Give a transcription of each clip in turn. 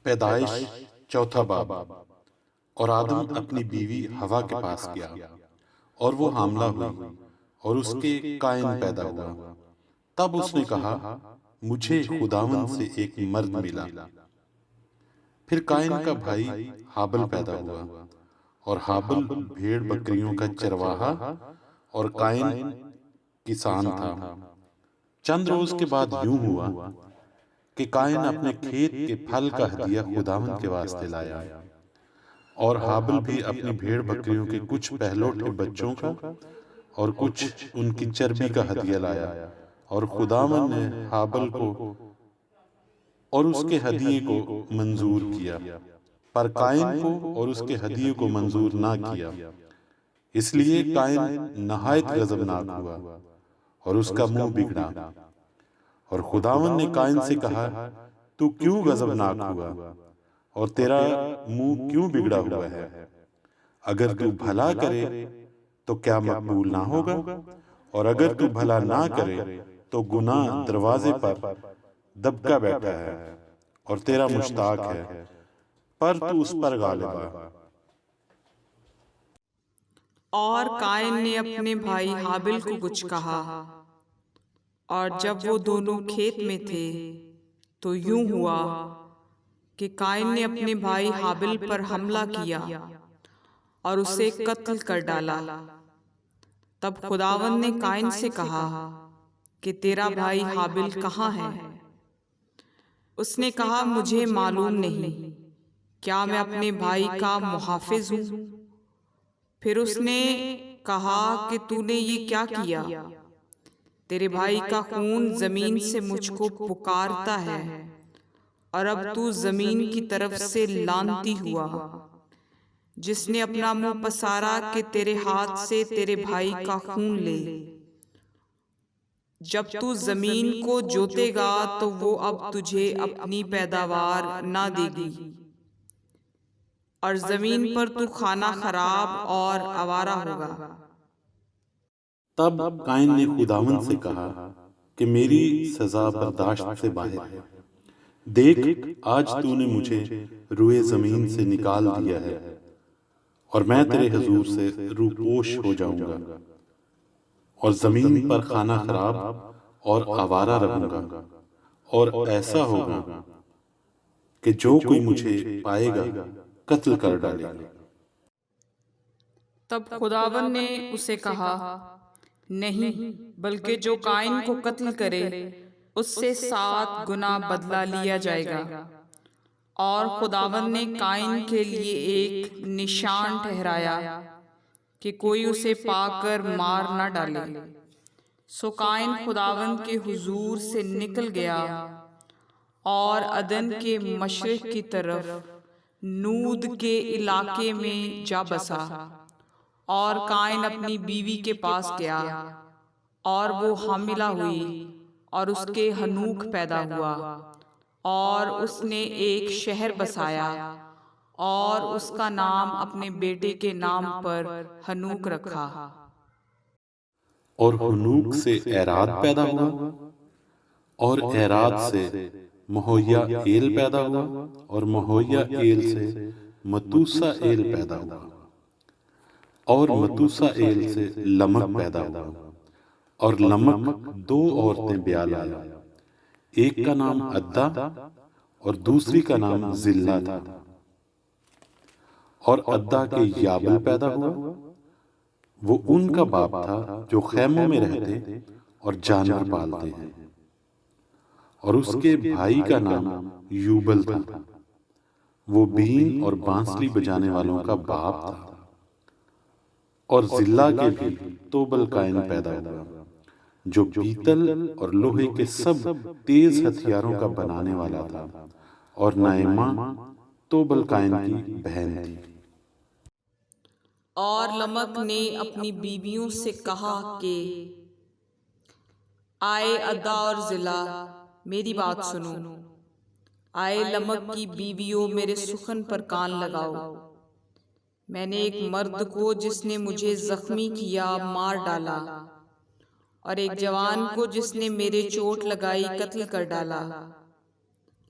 پیدائش چوتھا باب۔ اور آدم اپنی بیوی ہوا کے پاس گیا اور وہ حاملہ ہوئی اور اس کے قائن پیدا ہوا۔ تب اس نے کہا مجھے خداوند سے ایک مرد ملا۔ پھر قائن کا بھائی حابل پیدا ہوا اور حابل بھیڑ بکریوں کا چرواہا اور قائن کسان تھا۔ چند روز کے بعد یوں ہوا کہ قائن اپنے کھیت کے پھل کا ہدیہ خداوند کے واسطے لایا، اور حابل بھی اپنی بھیڑ بکریوں کے کچھ پہلوٹے بچوں کا اور کچھ ان کی چربی کا ہدیہ لایا، اور خداوند نے حابل کو اور اس کے ہدیے کو منظور کیا، پر قائن کو اور اس کے ہدیے کو منظور نہ کیا۔ اس لیے قائن نہایت غضبناک ہوا اور اس کا منہ بگڑا، اور خداوند نے قائن سے کہا تو کیوں غضبناک ہوا اور تیرا منہ کیوں بگڑا ہوا ہے؟ اگر تو بھلا کرے تو کیا مقبول نہ ہوگا؟ اور اگر تو بھلا نہ کرے تو گناہ دروازے پر دبکا بیٹھا ہے اور تیرا مشتاق ہے، پر تو اس پر غالب آ۔ اور قائن نے اپنے بھائی حابل کو کچھ کہا، اور جب وہ دونوں کھیت میں تھے تو یوں ہوا کہ قائن نے اپنے بھائی حابل پر حملہ کیا اور اسے قتل کر ڈالا۔ تب خداوند نے قائن سے کہا کہ تیرا بھائی حابل کہاں ہے؟ اس نے کہا مجھے معلوم نہیں، کیا میں اپنے بھائی کا محافظ ہوں؟ پھر اس نے کہا کہ تو نے یہ کیا کیا؟ تیرے بھائی کا خون زمین سے مجھ کو پکارتا ہے، اور اب تو زمین کی طرف سے لعنتی ہوا، جس نے اپنا منہ پسارا کہ تیرے ہاتھ سے تیرے بھائی کا خون لے۔ جب تو زمین کو جوتے گا تو وہ اب تجھے اپنی پیداوار نہ دے گی، اور زمین پر تو کھانا خراب اور آوارہ ہوگا۔ تب قائن نے خداوند سے کہا کہ میری سزا برداشت سے باہر ہے۔ دیکھ، آج تو نے مجھے روئے زمین سے نکال دیا ہے، اور میں تیرے حضور سے روپوش ہو جاؤں گا، اور زمین پر کھانا خراب اور آوارہ رہوں گا، اور ایسا ہوگا کہ جو کوئی مجھے پائے گا قتل کر ڈالے گا۔ تب خداوند نے اسے کہا نہیں، بلکہ جو قائن کو قتل کرے اس سے 7 گنا بدلہ لیا جائے گا۔ اور خداوند نے قائن کے لیے ایک نشان ٹھہرایا کہ کوئی اسے پا کر مار نہ ڈالے۔ سو قائن خداوند کے حضور سے نکل گیا اور عدن کے مشرق کی طرف نود کے علاقے میں جا بسا، اور قائن اپنی بیوی کے پاس گیا، اور وہ حاملہ ہوئی اور اس کے ہنوک پیدا ہوا، اور اس نے ایک شہر بسایا اور اس کا نام اپنے بیٹے کے نام پر ہنوک رکھا۔ اور ہنوک سے اعراد پیدا ہوا، اور اعراد سے مہویا ایل پیدا ہوا، اور مہویا ایل سے متوسا ایل پیدا ہوا، اور متوسا ایل سے لمک پیدا ہوا، اور لمک 2 عورتیں بیاہ لایا، ایک کا نام عدا اور دوسری کا نام زلہ تھا۔ اور عدا کے یابل پیدا ہوا، وہ ان کا باپ تھا جو خیموں میں رہتے اور جانور پالتے ہیں۔ اور اس کے بھائی کا نام یوبل تھا، وہ بین اور بانسلی بجانے والوں کا باپ تھا۔ اور زلہ کے بھی توبل قائن پیدا ہوا، جو پیتل اور لوہے کے سب تیز ہتھیاروں کا بنانے والا تھا، اور نائمہ توبل قائن کی بہن تھی۔ اور لمک نے اپنی بیویوں سے کہا کہ آئے عدا اور زلہ، میری بات سنو۔ آئے لمک کی بیویوں، میرے سخن پر کان لگاؤ۔ میں نے ایک مرد کو جس نے مجھے زخمی کیا مار ڈالا، اور ایک جوان کو جس نے میرے چوٹ لگائی قتل کر ڈالا۔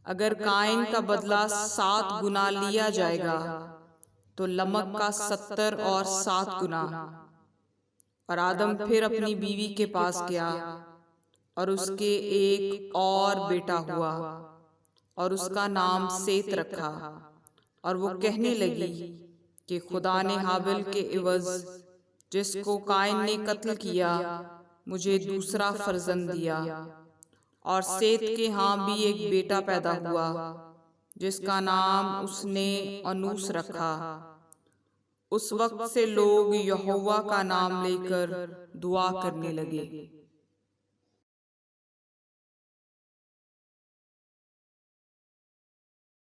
اگر قائن کا بدلہ 7 گنا لیا جائے گا تو لمک کا 70 اور 7 گنا۔ اور آدم پھر اپنی بیوی کے پاس گیا اور اس کے ایک اور بیٹا ہوا اور اس کا نام سیت رکھا، اور وہ کہنے لگی کہ خدا نے ہابل کے عوض جس کو قائن نے قتل کیا مجھے دوسرا فرزند دیا۔ اور سیت کے ہاں بھی ایک بیٹا پیدا ہوا جس کا نام اس نے انوس رکھا۔ اس وقت سے لوگ یہوہ کا نام لے کر دعا کرنے لگے۔